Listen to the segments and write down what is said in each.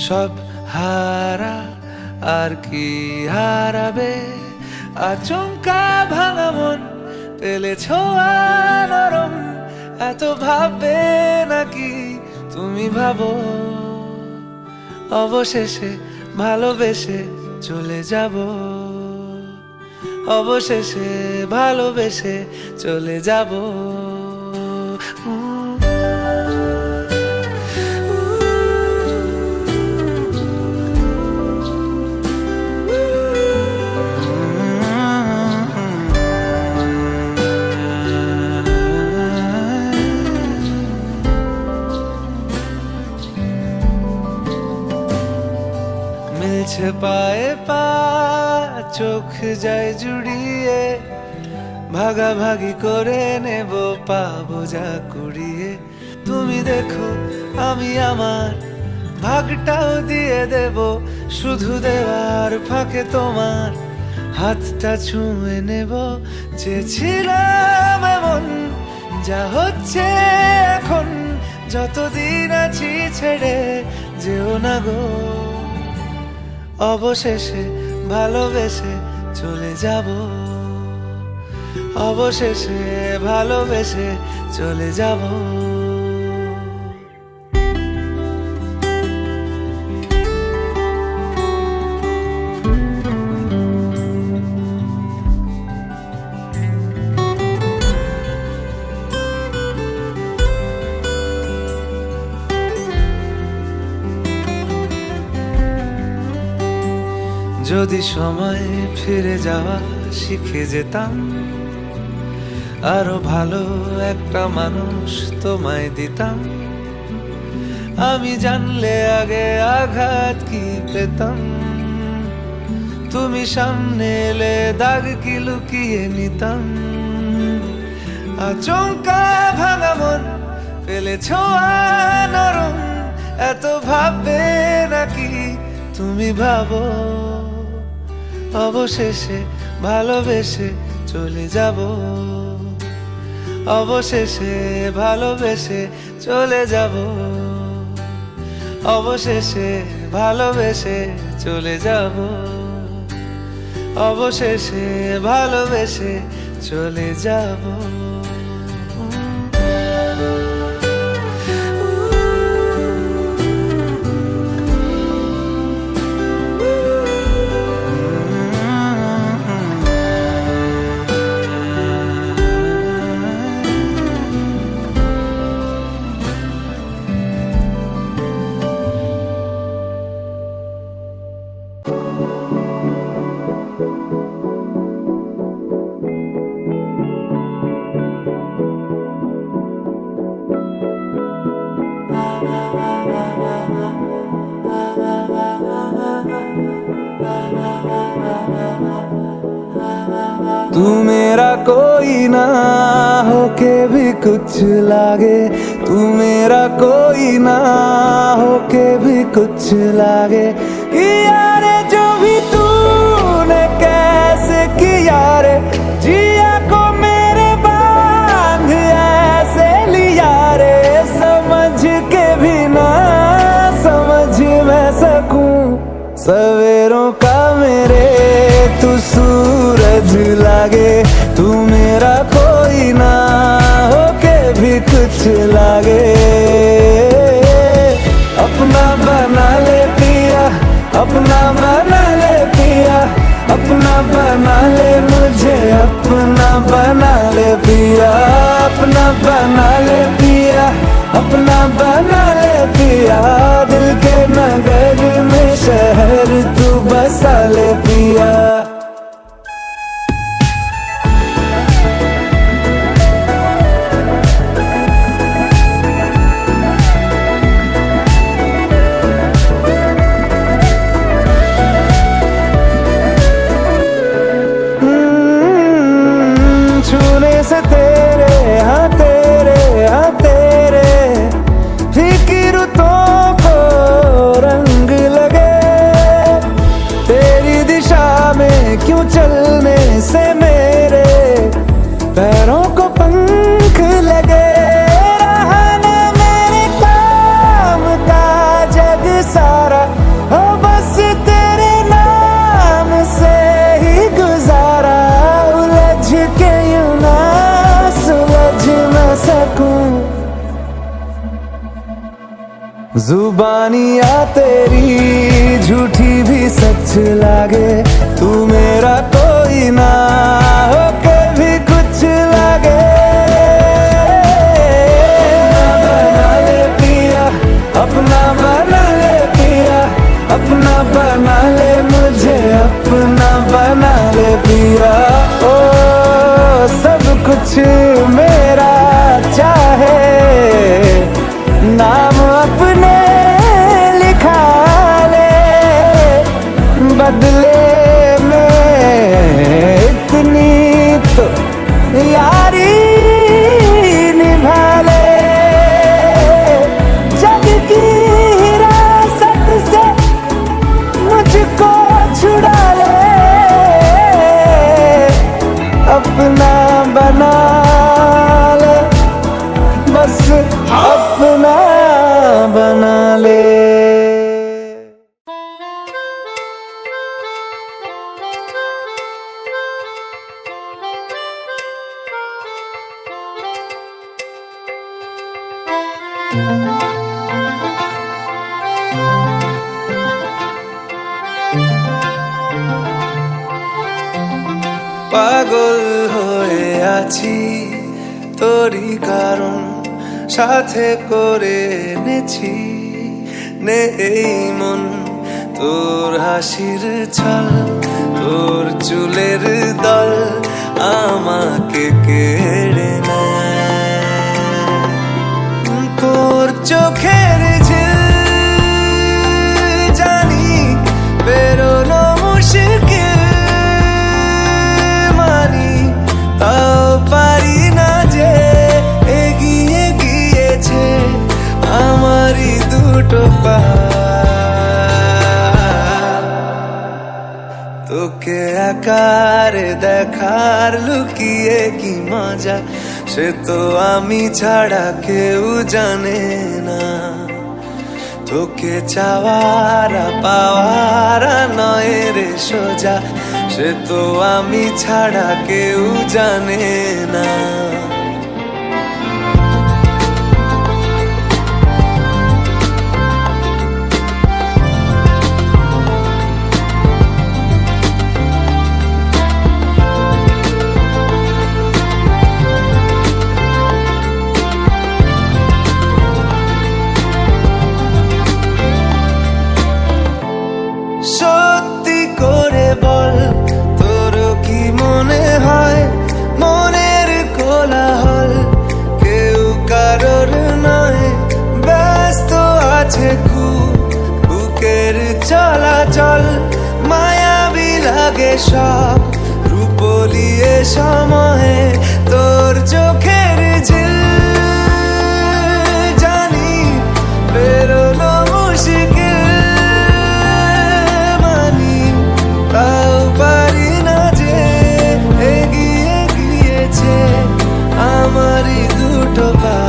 সব হারা আর কি হারাবে, আচমকা ভাঙা মন পেলে ছোঁয়া নরম, এত ভাববে নাকি তুমি ভাবো, অবশেষে ভালোবেসে চলে যাব, অবশেষে ভালোবেসে চলে যাব। মিলছে পায়ে পা, চোখ যায় জুড়িয়ে, ভাগাভাগি করে নেব পাবো যা কুড়িয়ে। তুমি দেখো আমি আমার ভাগটাও দিয়ে দেব, শুধু দেওয়ার ফাঁকে তোমার হাতটা ছুঁয়ে নেব। চেয়েছিলাম এমন, যা হচ্ছে এখন, যতদিন আছি ছেড়ে যেও না গো, অবশেষে ভালোবেসে চলে যাব, অবশেষে ভালোবেসে চলে যাব। যদি সময় ফিরে যাওয়া শিখে যেতাম, আরো ভালো একটা মানুষ তোমায় দিতাম, আমি জানলে আগে আঘাত কি পেতাম, তুমি সামনে এলে দাগ কি লুকিয়ে নিতাম। আচমকা ভাঙা মন পেলে ছোঁয়া নরম, এত ভাববে নাকি তুমি ভাবো, অবশেষে ভালোবেসে চলে যাব, অবশেষে ভালোবেসে চলে যাব, অবশেষে ভালোবেসে চলে যাব, অবশেষে ভালোবেসে চলে যাব। तू मेरा कोई ना होके भी कुछ लागे, तू मेरा कोई ना होके भी कुछ लागे, किया रे जो भी तूने कैसे किया रे, जिया को मेरे बांध ऐसे लिया रे, समझ के भी ना समझ मैं सकूं, सवेरों का मेरे तू सूरज लागे, तू मेरा कोई ना होके भी कुछ लागे, अपना बना ले पिया, अपना बना ले पिया, अपना बना ले मुझे, अपना बना ले पिया, अपना बना ले पिया, अपना बना ले पिया, दिल के नगर में शहर तू बसा ले पिया। छूने से तेरे हाँ तेरे हाँ तेरे फिक्र तो को जुबानियाँ तेरी झूठी भी सच लागे, तू मेरा कोई ना होके भी कुछ लागे। बना ले पिया, अपना बना ले पिया, अपना बना ले मुझे, अपना बना ले पिया। ओ सब कुछ मेरा चाहे, नाम अपने लिखा ले, बदले में इतनी तो यारी निभा ले। जग की हिरासत से मुझको छुड़ा ले, अपना बना ले, बस अपना बना ले। পাগল হয়ে আছি তোরই কারণ, সাথে করে এনেছি নেই মন তোর হাসির ছল, তোর চুলের দল আমাকে কেড়ে নেয়। তোর চোখের ঝিল জানি বেরোনো মুশকিল, মানি তাও পারি না যে এগিয়ে গিয়েছে আমারই দুটো পা। তোকে একার দেখার লুকিয়ে কি মজা, সে তো আমি ছাড়া কেউ জানে না। তোকে চাওয়ারা পাওয়ারা নয় রে সোজা, সে তো আমি ছাড়া কেউ জানে না। সত্যি করে বল, তোর কি মনে হয় মনের কোলাহল কেউ কারোর নয়, ব্যস্ত আছে খুব বুকের চলাচল, মায়াবী লাগে সব রূপলিয়ে সময়ে তোর চোখের ঝিল জানি বেরোনো মুশকিল, তাও পারি না যে এগিয়ে গিয়েছে আমারই দুটো পা।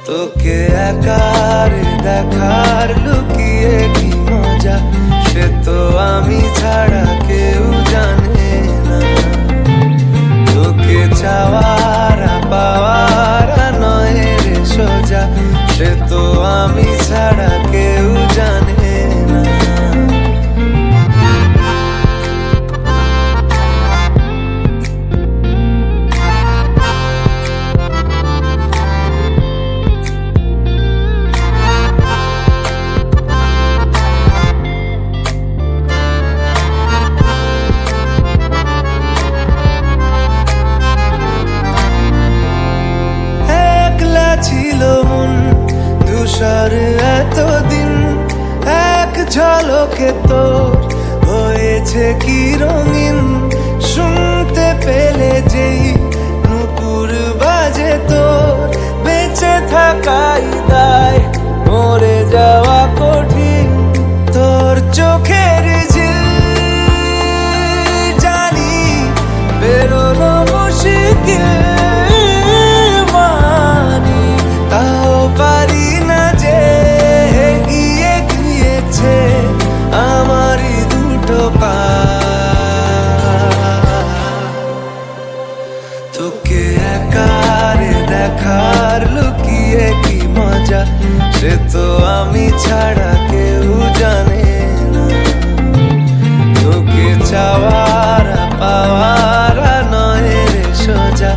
তোকে একার দেখার লুকিয়ে কি মজা, সে তো আমি ছাড়া কেউ জানে না। তোকে চাওয়ারা পাওয়ারা নয় রে সোজা, সে তো আমি ছাড়া কেউ জানে না। একলা ছিল মন ধূসর এতদিন, এক ঝলকে তোর হয়েছে কি রঙিন। শুনতে পেলে যেই নুপুর বাজে তোর, বেঁচে থাকাই দায় মরে যাওয়া কঠিন। তোর চোখের ঝিল জানি বেরোনো মুশকিল, মানি তাও পারি না যে এগিয়ে গিয়েছে আমারই দুটো পা। তোকে একার দেখার সে তো আমি ছাড়া কেউ জানে না। তোকে চাওয়ারা পাওয়ারা নয় রে সোজা,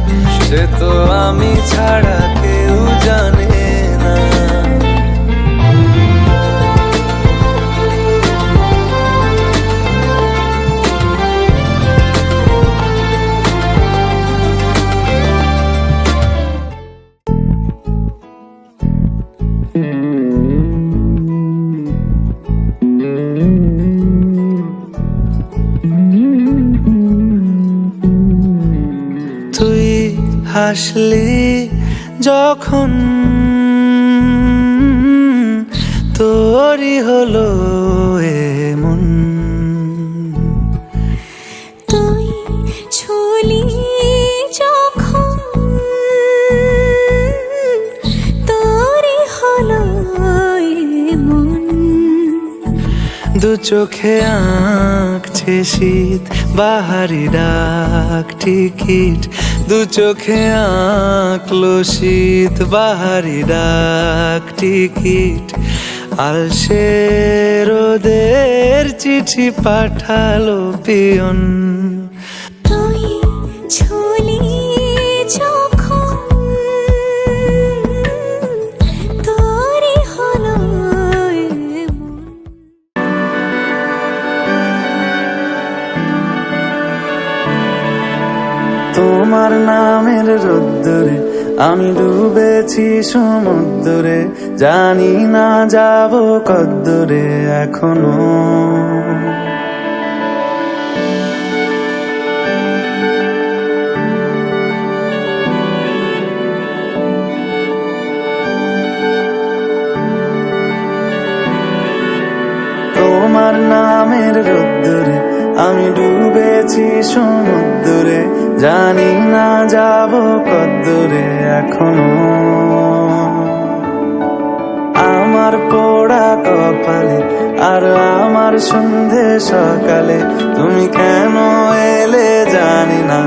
সে তো আমি ছাড়া কেউ জানে না। তুই হাসলি যখন তোরই হলো এমন, তুই ছুলি যখন তোরই হলো এমন। দু চোখে আঁকছে শীত বাহারি ডাক টিকিট, দু চোখে আঁকলো শীত বাহারি ডাক টিকিট। আলসে রোদের চিঠি পাঠালো পিয়ন, তুই ছুলি যখন তোরই হলো এমন। তোমার নামের রোদ্দুরে আমি ডুবেছি সমুদ্রে, জানি না যাব কদ্দুরে এখনো। তোমার নামের রোদ্দুরে আমি ডুবেছি সমুদ্রে, জানি না যাব কদ্দুরে এখনো। আমার পোড়া কপালে আর আমার সন্ধে সকালে তুমি কেন এলে জানি না